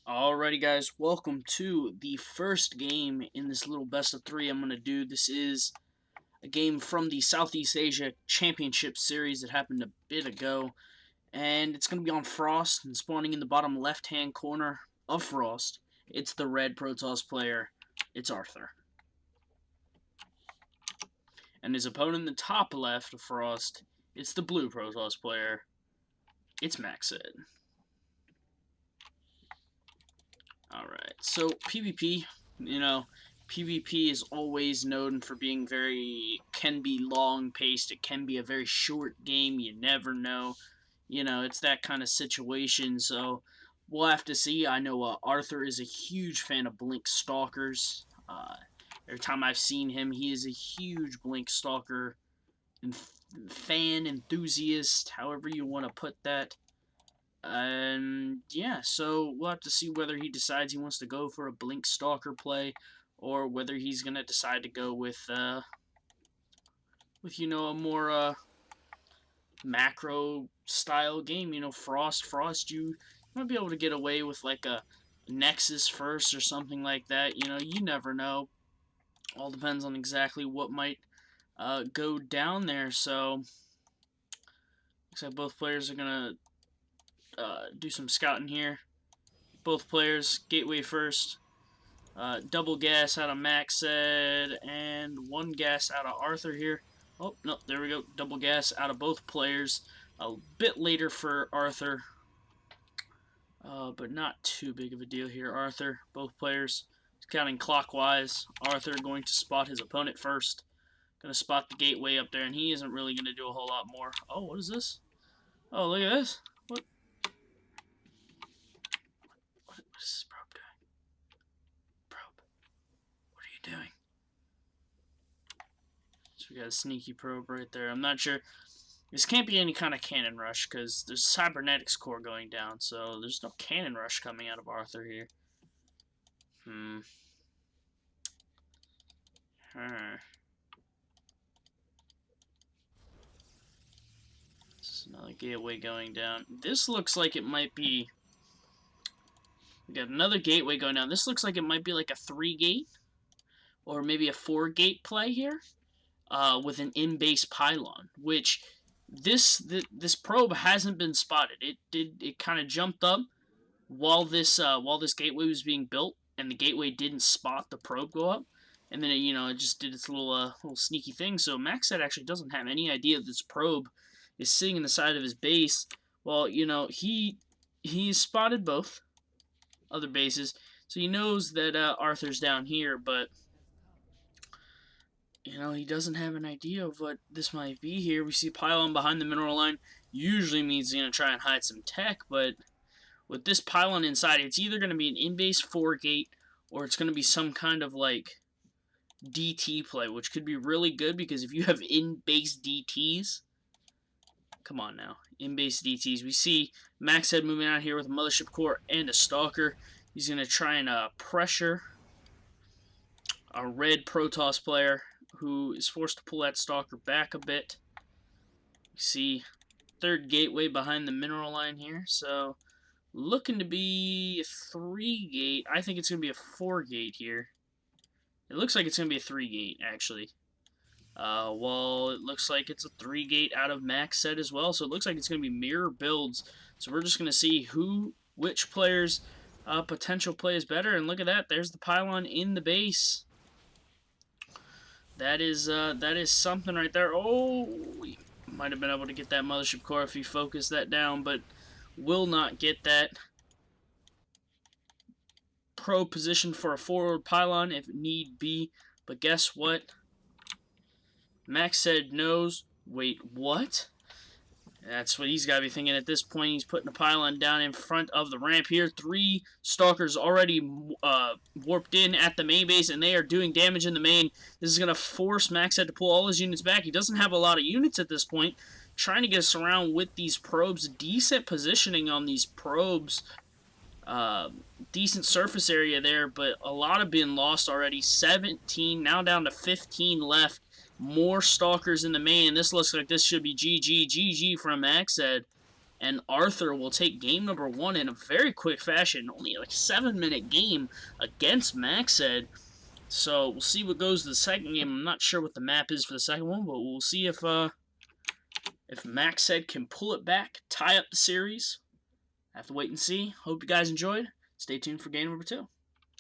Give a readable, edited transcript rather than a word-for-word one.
Alrighty guys, welcome to the first game in this little best of three I'm going to do. This is a game from the Southeast Asia Championship Series that happened a bit ago. And it's going to be on Frost, and spawning in the bottom left-hand corner of Frost, it's the red Protoss player, it's Arthur. And his opponent in the top left of Frost, it's the blue Protoss player, it's MacSed. Alright, so PvP, PvP is always known for being can be long-paced, it can be a very short game, you never know. It's that kind of situation, so we'll have to see. I know Arthur is a huge fan of Blink Stalkers. Every time I've seen him, he is a huge Blink Stalker fan, enthusiast, however you want to put that. And yeah, so we'll have to see whether he decides he wants to go for a Blink Stalker play, or whether he's gonna decide to go with a more macro style game. Frost. You might be able to get away with like a Nexus first or something like that. You never know. All depends on exactly what might go down there. So looks like both players are gonna do some scouting here. Both players, Gateway first. Double gas out of MacSed, and one gas out of Arthur here. Oh, no, there we go. Double gas out of both players. A bit later for Arthur, but not too big of a deal here. Arthur, both players, counting clockwise. Arthur going to spot his opponent first. Going to spot the gateway up there, and he isn't really going to do a whole lot more. Oh, what is this? Oh, look at this. What is this probe doing? Probe. What are you doing? So we got a sneaky probe right there. I'm not sure. This can't be any kind of cannon rush, because there's a cybernetics core going down, so there's no cannon rush coming out of Arthur here. This is another gateway going down. This looks like it might be... We got another gateway going down. This looks like it might be like a 3-gate, or maybe a 4-gate play here, with an in-base pylon, which this probe hasn't been spotted. It kind of jumped up while this gateway was being built, and the gateway didn't spot the probe go up, and then it just did its little sneaky thing. So MacSed actually doesn't have any idea that this probe is sitting in the side of his base. Well, he spotted both other bases, so he knows that Arthur's down here, but he doesn't have an idea of what this might be here. We see pylon behind the mineral line. Usually means he's going to try and hide some tech, but with this pylon inside, it's either going to be an in-base 4-gate, or it's going to be some kind of, like, DT play, which could be really good, because if you have in-base DTs, come on now, in-base DTs. We see MacSed moving out here with a Mothership Core and a Stalker. He's going to try and pressure a red Protoss player, who is forced to pull that Stalker back a bit. You see third gateway behind the mineral line here, so looking to be a 3-gate. I think it's going to be a 4-gate here. It looks like it's going to be a 3-gate, actually. Well, it looks like it's a 3-gate out of MacSed as well, so it looks like it's going to be mirror builds. So we're just going to see which player's potential play is better, and look at that. There's the pylon in the base. That is something right there. Oh, we might have been able to get that Mothership Core if he focused that down, but will not get that. Probe position for a forward pylon if need be, but guess what? MacSed knows. Wait, what? That's what he's got to be thinking at this point. He's putting a pylon down in front of the ramp here. 3 Stalkers already warped in at the main base, and they are doing damage in the main. This is going to force MacSed to pull all his units back. He doesn't have a lot of units at this point. Trying to get us around with these probes. Decent positioning on these probes. Decent surface area there, but a lot have been lost already. 17, now down to 15 left. More Stalkers in the main, and this looks like this should be GG from MacSed. and Arthur will take game number 1 in a very quick fashion, only like a 7-minute game against MacSed. So we'll see what goes to the second game. I'm not sure what the map is for the second one, but we'll see if MacSed can pull it back, tie up the series. I have to wait and see. Hope you guys enjoyed. Stay tuned for game number 2.